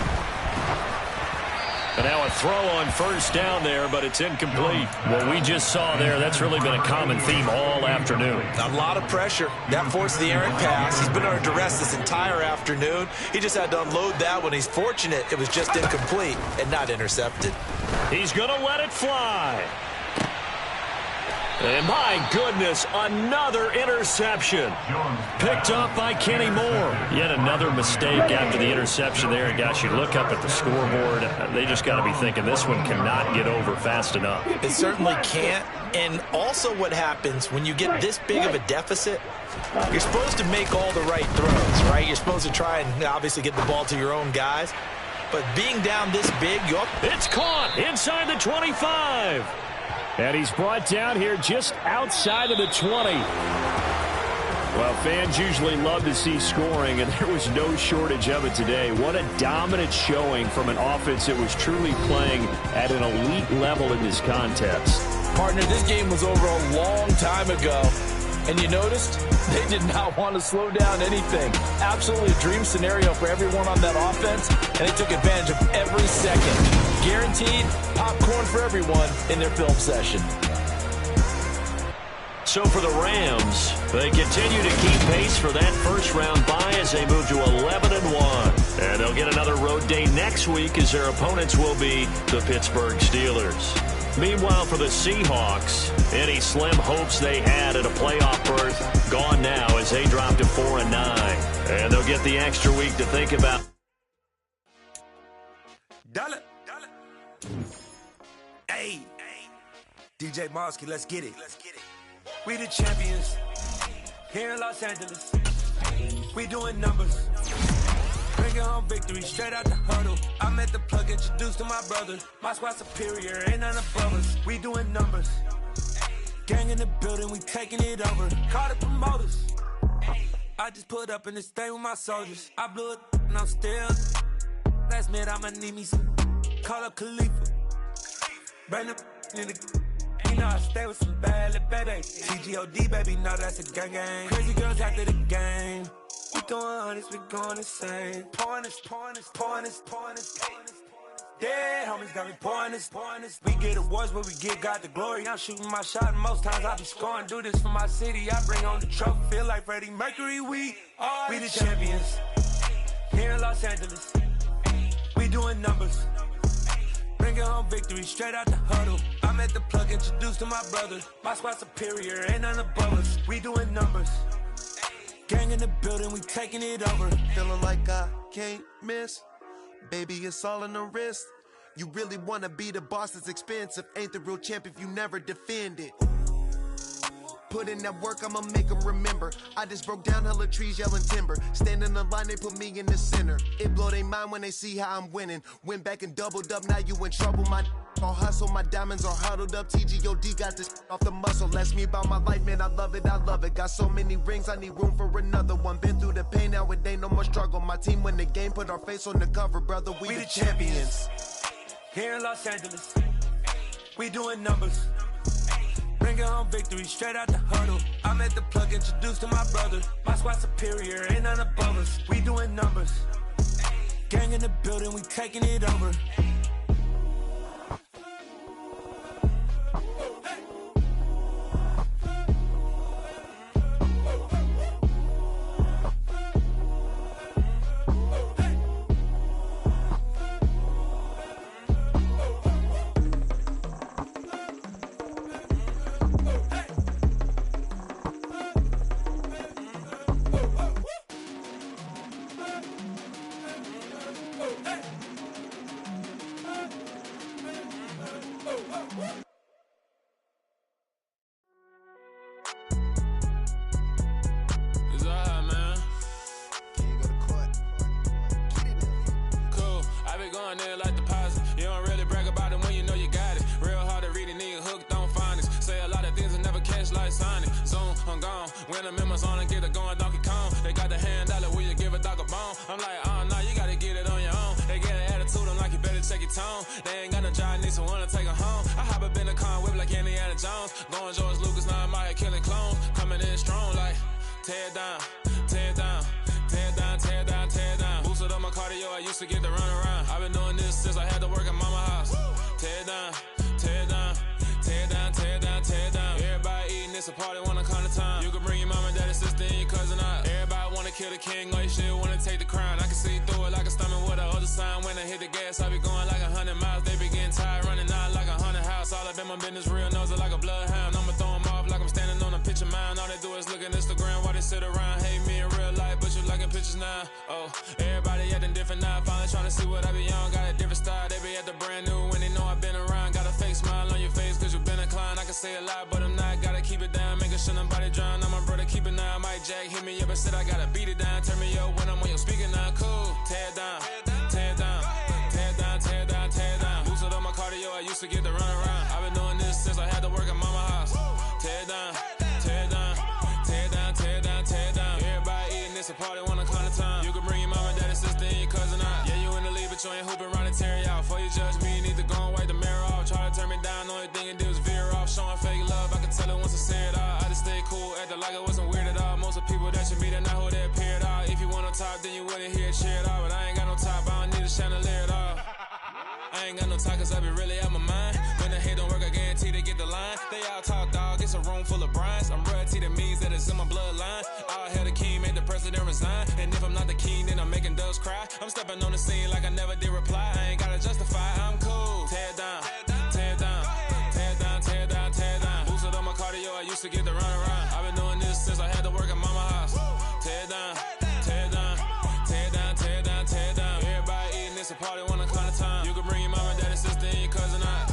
And now a throw on first down there, but it's incomplete. What we just saw there, that's really been a common theme all afternoon. A lot of pressure. That forced the errant pass. He's been under duress this entire afternoon. He just had to unload that one. He's fortunate it was just incomplete and not intercepted. He's going to let it fly. And my goodness, another interception. Picked up by Kenny Moore. Yet another mistake after the interception there. And gosh, you look up at the scoreboard, they just got to be thinking this one cannot get over fast enough. It certainly can't. And also what happens when you get this big of a deficit, you're supposed to make all the right throws, right? You're supposed to try and obviously get the ball to your own guys. But being down this big, it's caught inside the 25. And he's brought down here just outside of the 20. Well, fans usually love to see scoring, and there was no shortage of it today. What a dominant showing from an offense that was truly playing at an elite level in this contest. Partner, this game was over a long time ago. And you noticed they did not want to slow down anything. Absolutely a dream scenario for everyone on that offense, and they took advantage of every second. Guaranteed popcorn for everyone in their film session. So for the Rams, they continue to keep pace for that first-round bye as they move to 11-1. And they'll get another road day next week as their opponents will be the Pittsburgh Steelers. Meanwhile, for the Seahawks, any slim hopes they had at a playoff berth gone now as they drop to 4-9. And they'll get the extra week to think about. Dollar. Hey, DJ Mosky, let's get it. We the champions here in Los Angeles. We doing numbers. Bringing home victory straight out the huddle. I'm at the plug, introduced to my brothers. My squad superior, ain't none above us. We doing numbers. Gang in the building, we taking it over. Call the promoters. I just put up in this thing with my soldiers. I blew it and I'm still. Last minute, I'ma need me some. Call up Khalifa. Bring the in the. You know I stay with some bad little baby. TGOD, baby, no, that's a gang. Crazy girls after the game. We doing honest, we going insane. Pouring this. Dead homies got me pouring this. We get awards, but we give God the glory. I'm shooting my shot, and most times I be scoring. Do this for my city, I bring on the trophy. Feel like Freddie Mercury, we the champions. Here in Los Angeles, we doing numbers. Bringing home victory straight out the huddle. I'm at the plug, introduced to my brothers. My squad superior, ain't none above us. We doing numbers. Gang in the building, we taking it over. Feeling like I can't miss. Baby, it's all in the wrist. You really wanna be the boss, it's expensive. Ain't the real champ if you never defend it. Put in that work, I'ma make them remember. I just broke down hella trees, yelling timber. Stand in the line, they put me in the center. It blow their mind when they see how I'm winning. Went back and doubled up, now you in trouble. My all hustle, my diamonds are huddled up. TGOD got this off the muscle. Ask me about my life, man, I love it. Got so many rings, I need room for another one. Been through the pain, now it ain't no more struggle. My team win the game, put our face on the cover, brother. We the champions. Here in Los Angeles, we doing numbers. Bringing home victory straight out the huddle. I'm at the plug, introduced to my brothers. My squad superior, ain't none above us. We doing numbers. Gang in the building, we taking it over. They ain't got no job, need someone to take her home. I hop up in the car, whip like Indiana Jones. Going George Lucas. tear it down, tear it down, tear it down, tear it down, tear it down. Boosted up my cardio, I used to get to run around. I've been doing this since I had to work at mama house. Tear it down, tear it down, tear it down, tear it down, tear it down. Everybody eating, it's a party, one kind of time. You can bring your mom and daddy, sister, and your cousin out. Everybody wanna kill the king, or you still wanna take the crown. I can see through it like a stomach with a other sign. When I hit the gas, I be going like 100 miles. They be getting tired, running out like 100 house. All up in my business, real nose like a bloodhound. I'ma throw them off like I'm standing on a picture mound. All they do is look at Instagram while they sit around. Hate me in real life, but you liking pictures now. Oh, everybody acting different now. Finally trying to see what I be on. Got a different style, they be at the brand new when they know I've been around. Got a fake smile on your face cause you been inclined. I can say a lot, but I'm not. Gotta keep it down, making sure nobody drown. I'm my brother, keep it now. Mike Jack hit me up and said I gotta beat it down. Turn me up when I'm on your speaker now. Cool, tear it down, tear it down, tear it down, tear it down, tear it down. Boosted up my cardio, I used to get to run around. I've been doing this since I had to work at mama house. Tear it down, tear it down, tear it down, tear it down, tear it down. Everybody eating, it's a party, one kind of time. You can bring your mama, daddy, sister, and your cousin out. Yeah, you in the lead, but you ain't hooping around and tear it out. Before you judge me, you need to go and wipe the mirror off. Try to turn me down, only thing it did was veer off. Showing fake love, I can tell it once I say it all. I just stay cool, acting like it wasn't weird at all. Most of the people that you meet are not who they appear at all. If you want on top, then you wouldn't hear it cheer at all. But I ain't got no top, I don't need a chandelier at all. I ain't got no talk cause I be really out my mind. When the hate don't work, I guarantee they get the line. They all talk dog, it's a room full of brinds. I'm royalty, that means that it's in my bloodline. All hell the king, made the president resign. And if I'm not the king, then I'm making doves cry. I'm stepping on the scene like I never did reply. I ain't gotta justify, I'm cool. Tear it down, tear it down, tear it down, tear it down, tear it down. Boosted up my cardio, I used to get to run around. I've been doing this since I had to work at mama house. Tear it down, tear it down, tear it down, tear it down, tear it down. Everybody eating, it's a party, one kind of time. You can bring your mama, daddy, sister, and your cousin out.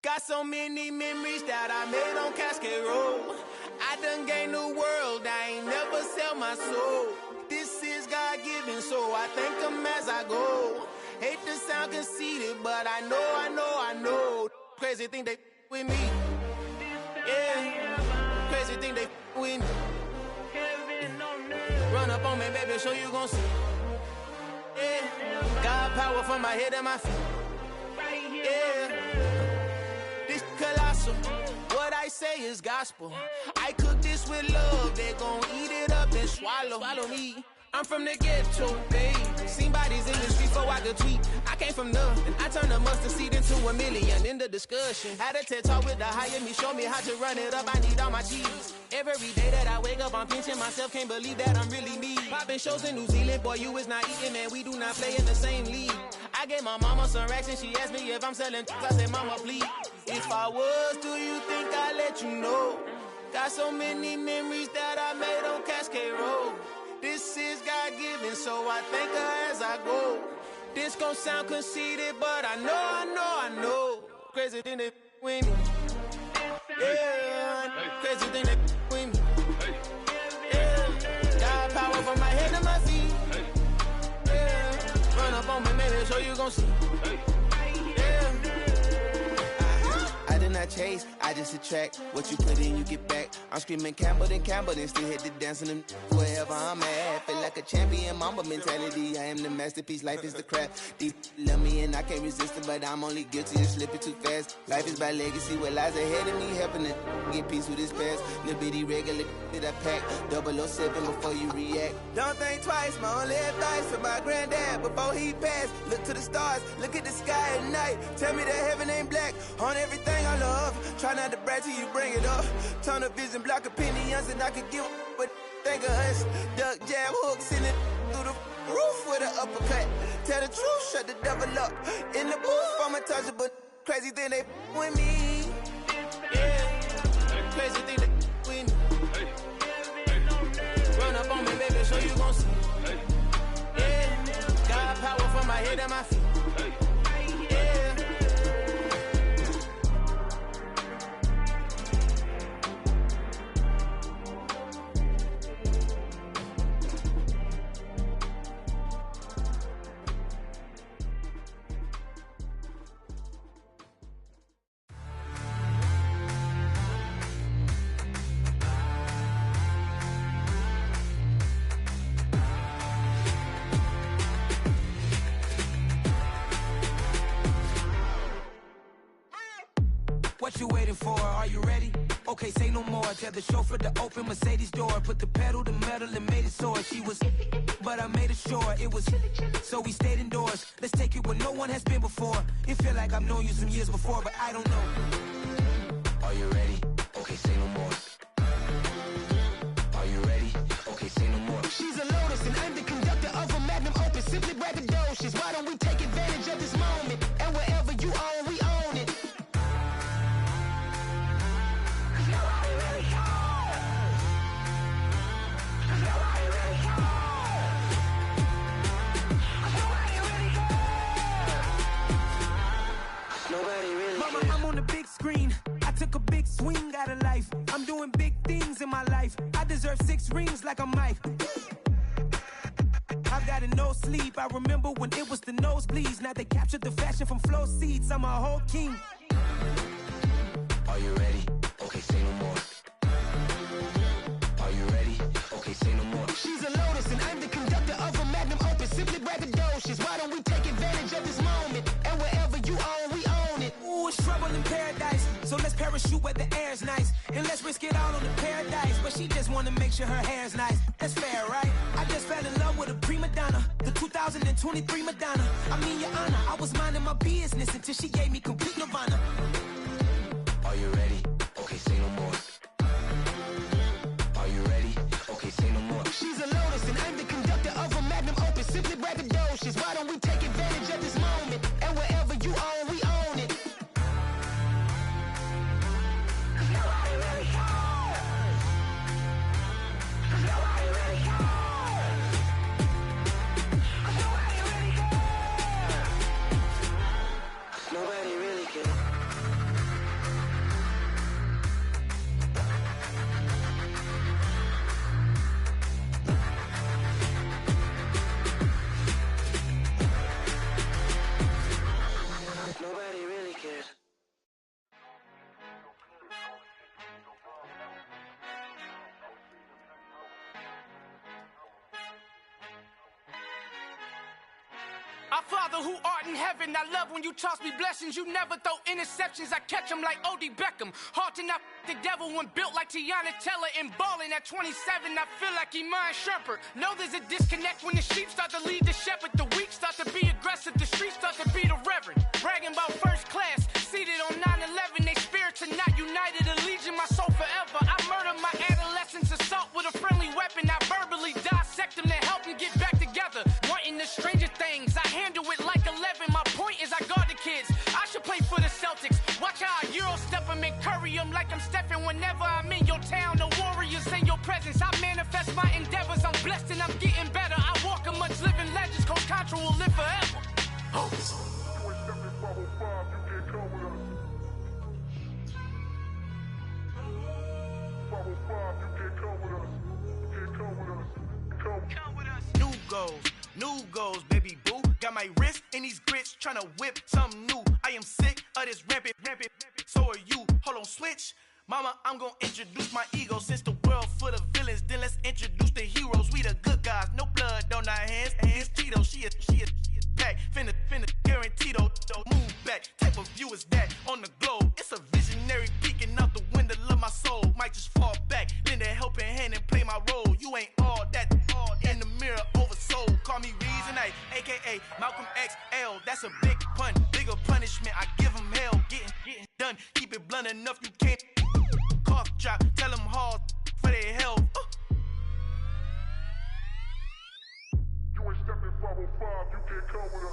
Got so many memories that I made on Cascade Road. I done gained the world, I ain't never sell my soul. This is God-given, so I thank him as I go. Hate to sound conceited, but I know. Crazy thing they with me. Yeah, crazy thing they with me. Run up on me, baby, so you gon' see. Yeah, got power from my head and my feet. Yeah. Colossal, what I say is gospel. I cook this with love, they gon' eat it up and swallow me. I'm from the ghetto, babe. Seen bodies in the streets before I could tweet. I came from nothing, I turned a mustard seed into a million. In the discussion, had a TED talk with the higher me, show me how to run it up. I need all my cheese. Every day that I wake up, I'm pinching myself. Can't believe that I'm really me. Popping shows in New Zealand, boy, you is not eating, man. We do not play in the same league. I gave my mama some racks and she asked me if I'm selling. I said, mama, please. If I was, do you think I'd let you know? Got so many memories that I made on Cascade Road. This is God-given, so I thank her as I go. This gon' sound conceited, but I know. Crazy thing they with me. Yeah, crazy thing they with me. Yeah, got power from my head to my feet. Yeah, run up on me, maybe so you gon' see. Yeah. I did not chase, I just attract. What you put in, you get back. I'm screaming Campbell, then still hit the dance and them wherever I'm at. Feel like a champion, mamba mentality. I am the masterpiece, life is the crap. Deep love me and I can't resist it, but I'm only guilty of slipping too fast. Life is by legacy, what lies ahead of me, helping it get peace with this past. Little bitty regular that I pack, 007 before you react. Don't think twice, my only advice for my granddad before he passed. Look to the stars, look at the sky at night. Tell me that heaven ain't black on everything I love. Try not to brag till you bring it up. Tunnel vision, block opinions, and I could give but think of us. Duck jab hooks in it through the roof with an uppercut. Tell the truth, shut the devil up. In the booth, I'm untouchable. Crazy thing they with me. Yeah, crazy thing they with me. Run up on me, baby, so you gon' see. Yeah, got power from my head and my feet. What you waiting for? Are you ready? Okay, say no more. Tell the chauffeur to open Mercedes door. Put the pedal to metal and made it soar. She was, but I made it sure it was. So we stayed indoors. Let's take it where no one has been before. It feel like I've known you some years before, but I don't know. Are you ready? Okay, say no more. Are you ready? Okay, say no more. She's a Lotus and I'm the conductor of a Magnum Opus. Simply braggadocious. Why don't we take advantage of this moment? And wherever you own, we own it. Mama, I'm on the big screen. I took a big swing out of life. I'm doing big things in my life. I deserve 6 rings like I'm Mike. I've got no sleep. I remember when it was the nosebleeds. Now they captured the fashion from flow seats. I'm a whole king. Are you ready? Okay, say no more. Are you ready? Okay, say no more. She's a Lotus and I'm the conductor of a Magnum Opus. Simply braggadocious. Why don't we take advantage of this moment? And wherever you own, we own it. Ooh, it's trouble in paradise. So let's parachute where the air's nice. And let's risk it all on the paradise. But she just wanna make sure her hair's nice. That's fair, right? I just fell in love with a prima donna. The 2023 Madonna. I mean, your honor, I was minding my business until she gave me complete nirvana. Are you ready? Okay, say no more. Are you ready? Okay, say no more. She's a Lotus and I'm the conductor of a Magnum Opus. Simply braggadocious. Why don't we take advantage of this moment? And wherever you own, we own it. Nobody really cares. Nobody really cares. Our Father who art in heaven, I love when you toss me blessings. You never throw interceptions, I catch them like O.D. Beckham. Hard to knock the devil when built like Tiana Teller and balling at 27. I feel like Iman Shumpert. Know there's a disconnect when the sheep start to lead the shepherd. The weak start to be aggressive, the streets start to be the reverend. Bragging about first class, seated on 9/11. They spirits are not united, allegiant my soul forever. I murder my adolescence, assault with a friendly weapon. I verbally dissect them to help them get back together. Wanting the stranger things, I handle it like 11. My point is I guard the kids. I should play for the Celtics. Watch how I Euro step them and curry them like I'm Stephen. Whenever I'm in your town, the Warriors in your presence. I manifest my endeavors. I'm blessed and I'm getting better. I walk amongst living legends. Coach Contra will live forever. New goals, baby boo. Got my wrist in these grits, tryna whip something new. I am sick of this rampant. So are you. Hold on, switch. Mama, I'm gonna introduce my ego. Since the world full of villains, then let's introduce the heroes. We the good guys, no blood on our hands. It's Tito, she a pack. Finna guarantee though. Move back, type of view is that on the globe. It's a visionary peeking out the window of my soul. Might just fall back, lend a helping hand and play my role. You ain't all that in the mirror oversold. Call me Reasonite, aka Malcolm XL. That's a big pun, bigger punishment. I give him hell, getting done. done. Keep it blunt enough, you can't cough drop. Tell them hard for their health.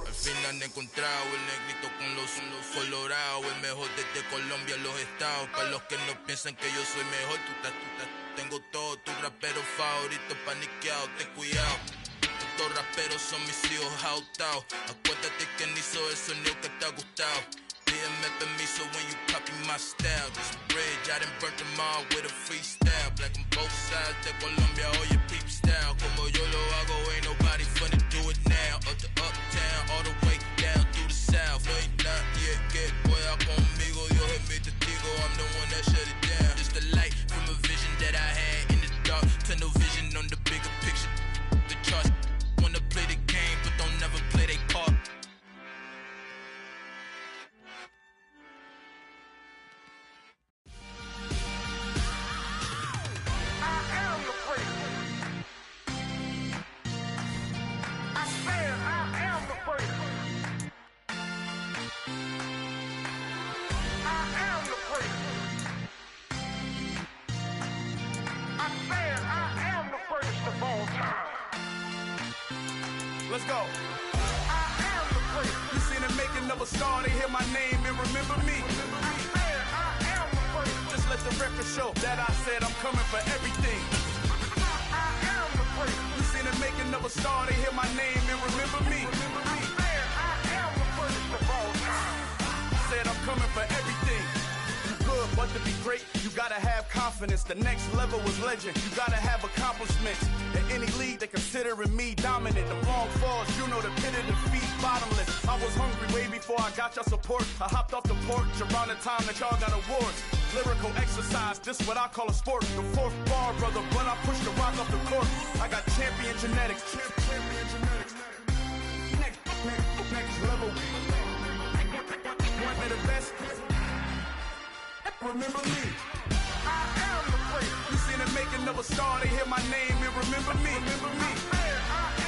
Al fin han encontrado el negrito con los colorados, el mejor desde Colombia, los estados. Para los que no piensan que yo soy mejor, tengo todo, tu rapero favorito paniqueado, ten cuidado. Estos raperos son mis hijos jautados. Acuérdate que ni hizo el sonido que te ha gustado. Pídeme permiso when you copy my style. This bridge, I done burnt them all with a freestyle. Black on both sides de Colombia, oye peep style. Como yo lo hago, ain't nobody funny do it now. Up to uptown, all the way down through the south. No hay nadie que pueda conmigo, Dios es mi testigo. I'm the one that shut it down. Just a light from a vision that I had in the dark. Tunnel vision on the bigger picture. The charts wanna play the game, but don't never play their part. Let's go. I am the first. You seen the making of a star, they hear my name and remember me. I am the first. Just let the record show that I said I'm coming for everything. I am the first. You seen the making of a star, they hear my name and remember me. I am the first of all time. Said I'm coming for everything. Good, but to be great, you gotta have confidence. The next level was legend. You gotta have accomplishments. In any league, they considering me dominant. The wrong falls, you know the pit of defeat, bottomless. I was hungry way before I got your support. I hopped off the porch around the time that y'all got awards. Lyrical exercise, this what I call a sport. The fourth bar, brother, when I push the rock off the court. I got champion genetics. Champion genetics. Next level. One of the best. Remember me. I am the first. You seen the making of a star, they hear my name and remember me. I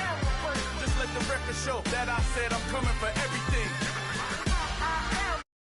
am the first. Just let the record show that I said I'm coming for everything.